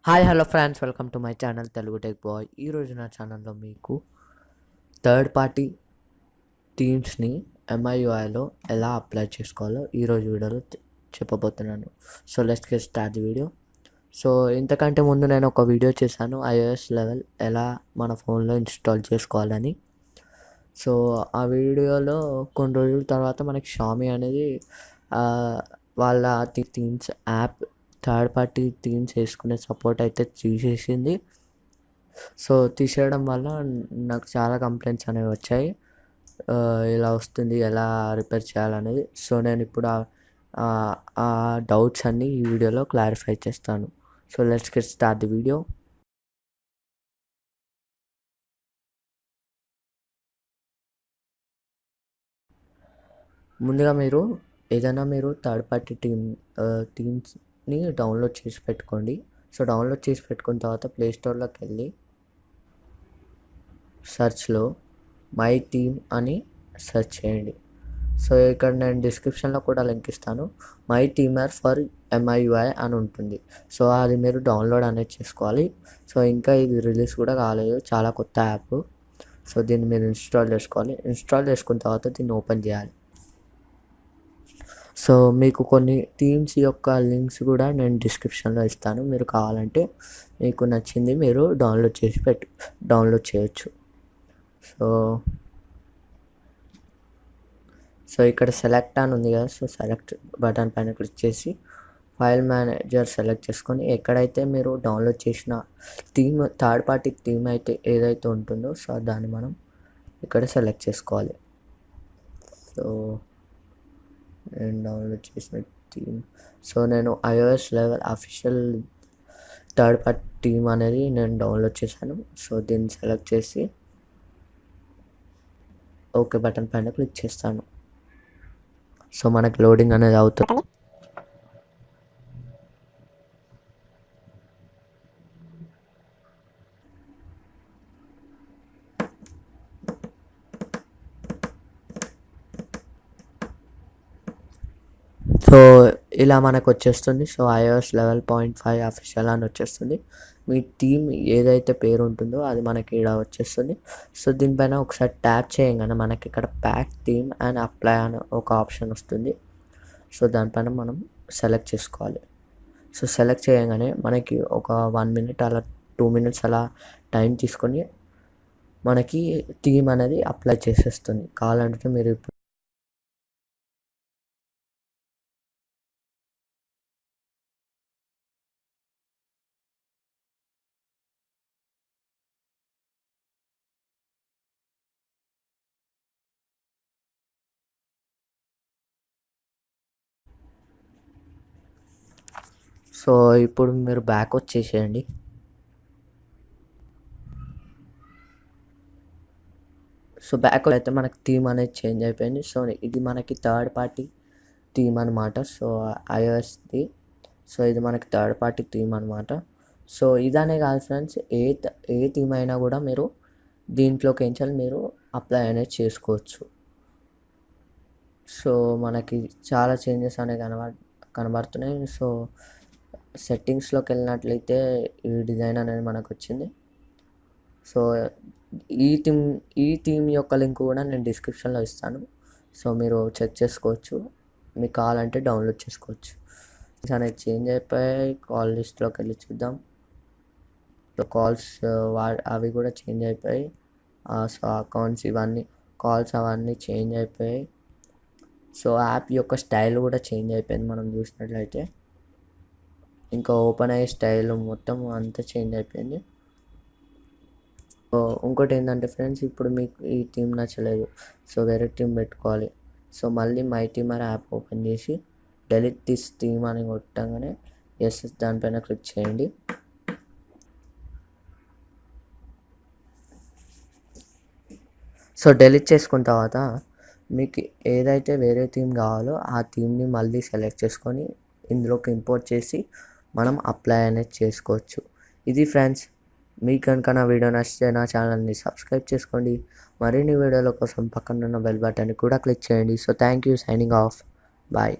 Hi hello friends, welcome to my channel Telugutech Boy. ఈరోజు నా ఛానల్లో మీకు థర్డ్ పార్టీ థీమ్స్ని MIUIలో ఎలా అప్లై చేసుకోవాలో ఈరోజు వీడియోలో చెప్పబోతున్నాను. So let's get start the video. So ఇంతకంటే ముందు నేను ఒక వీడియో చేశాను iOS లెవెల్ ఎలా మన ఫోన్లో ఇన్స్టాల్ చేసుకోవాలని. సో ఆ వీడియోలో కొన్ని రోజుల తర్వాత మనకి షామీ అనేది వాళ్ళ themes app third party themes వేసుకునే సపోర్ట్ అయితే తీసేసింది. సో తీసేయడం వల్ల నాకు చాలా కంప్లైంట్స్ అనేవి వచ్చాయి. ఇలా వస్తుంది, ఎలా రిపేర్ చేయాలనేది. సో నేను ఇప్పుడు ఆ డౌట్స్ అన్నీ ఈ వీడియోలో క్లారిఫై చేస్తాను. So let's get start the video. ముందుగా ఏదైనా థర్డ్ పార్టీ థీమ్స్ని డౌన్లోడ్ చేసి పెట్టుకోండి. సో డౌన్లోడ్ చేసి పెట్టుకున్న తర్వాత ప్లేస్టోర్లోకి వెళ్ళి సెర్చ్లో మై థీమ్ అని సెర్చ్ చేయండి. సో ఇక్కడ నేను డిస్క్రిప్షన్లో కూడా లింక్ ఇస్తాను. మై థీమర్ ఫర్ MIUI అని ఉంటుంది. సో అది మీరు డౌన్లోడ్ అనేది చేసుకోవాలి. సో ఇంకా ఇది రిలీజ్ కూడా కాలేదు, చాలా కొత్త యాప్. సో దీన్ని మీరు ఇన్స్టాల్ చేసుకోవాలి. ఇన్స్టాల్ చేసుకున్న తర్వాత దీన్ని ఓపెన్ చేయాలి. సో మీకు కొన్ని థీమ్స్ యొక్క లింక్స్ కూడా నేను డిస్క్రిప్షన్లో ఇస్తాను. మీరు కావాలంటే మీకు నచ్చింది మీరు డౌన్లోడ్ చేయొచ్చు. సో ఇక్కడ సెలెక్ట్ అని ఉంది కదా, సో సెలెక్ట్ బటన్ పైన క్లిక్ చేసి ఫైల్ మేనేజర్ సెలెక్ట్ చేసుకొని ఎక్కడైతే మీరు డౌన్లోడ్ చేసిన థర్డ్ పార్టీ థీమ్ అయితే ఏదైతే ఉంటుందో సో దాన్ని మనం ఇక్కడ సెలెక్ట్ చేసుకోవాలి. సో నేను డౌన్లోడ్ చేసిన థీమ్, సో నేను iOS level official third party theme అనేది నేను డౌన్లోడ్ చేశాను. సో దీన్ని సెలెక్ట్ చేసి ఓకే బటన్ పైన క్లిక్ చేస్తాను. సో మనకి లోడింగ్ అనేది అవుతుంది. సో ఇలా మనకు వచ్చేస్తుంది. సో iOS 11.5 అఫీషియల్ అని వచ్చేస్తుంది. మీ థీమ్ ఏదైతే పేరు ఉంటుందో అది మనకి ఇక్కడ వచ్చేస్తుంది. సో దీనిపైన ఒకసారి ట్యాప్ చేయగానే మనకి ఇక్కడ ప్యాక్ థీమ్ అండ్ అప్లై అని ఒక ఆప్షన్ వస్తుంది. సో దానిపైన మనం సెలెక్ట్ చేసుకోవాలి. సో సెలెక్ట్ చేయగానే మనకి ఒక 1 minute అలా 2 minutes అలా టైం తీసుకొని మనకి థీమ్ అనేది అప్లై చేసేస్తుంది. కావాలంటే మీరు ఇప్పుడు సో ఇప్పుడు మీరు బ్యాక్ వచ్చేసేయండి. సో బ్యాక్ అయితే మనకి థీమ్ అనేది చేంజ్ అయిపోయింది. సో ఇది మనకి థర్డ్ పార్టీ థీమ్ అనమాట. సో iOSది. సో ఇది మనకి థర్డ్ పార్టీ థీమ్ అనమాట. సో ఇదనే కాదు ఫ్రెండ్స్, ఏ థీమ్ అయినా కూడా మీరు దీంట్లోకి ఎంచాలి మీరు అప్లై అనేది చేసుకోవచ్చు. సో మనకి చాలా చేంజెస్ అనేవి కనబడుతున్నాయి. సో సెట్టింగ్స్లోకి వెళ్ళినట్లయితే ఈ డిజైన్ అనేది మనకు వచ్చింది. సో ఈ థీమ్ యొక్క లింక్ కూడా నేను డిస్క్రిప్షన్లో ఇస్తాను. సో మీరు చెక్ చేసుకోవచ్చు, మీకు కావాలంటే డౌన్లోడ్ చేసుకోవచ్చు. అనేది చేంజ్ అయిపోయాయి. కాల్ లిస్ట్లోకి వెళ్ళి చూద్దాం. సో కాల్స్ అవి కూడా చేంజ్ అయిపోయాయి. సో అకౌంట్స్ ఇవన్నీ కాల్స్ అవన్నీ చేంజ్ అయిపోయాయి. సో యాప్ యొక్క స్టైల్ కూడా చేంజ్ అయిపోయింది. మనం చూసినట్లయితే ఇంకా ఓపెన్ అయ్యే స్టైల్ మొత్తం అంతా చేంజ్ అయిపోయింది. ఇంకోటి ఏంటంటే ఫ్రెండ్స్, ఇప్పుడు మీకు ఈ థీమ్ నచ్చలేదు, సో వేరే థీమ్ పెట్టుకోవాలి. సో మళ్ళీ మై థీమర్ యాప్ ఓపెన్ చేసి డెలీట్ దిస్ థీమ్ అని కొట్టగానే ఎస్ దానిపైన క్లిక్ చేయండి. సో డెలీట్ చేసుకున్న తర్వాత మీకు ఏదైతే వేరే థీమ్ కావాలో ఆ థీమ్ని మళ్ళీ సెలెక్ట్ చేసుకొని ఇందులోకి ఇంపోర్ట్ చేసి మనం అప్లై అనేది చేసుకోవచ్చు. ఇది ఫ్రెండ్స్, మీకు కనుక నా వీడియో నచ్చితే నా ఛానల్ని సబ్స్క్రైబ్ చేసుకోండి. మరిన్ని వీడియోల కోసం పక్కన ఉన్న బెల్ బటన్ని కూడా క్లిక్ చేయండి. So thank you, signing off, bye.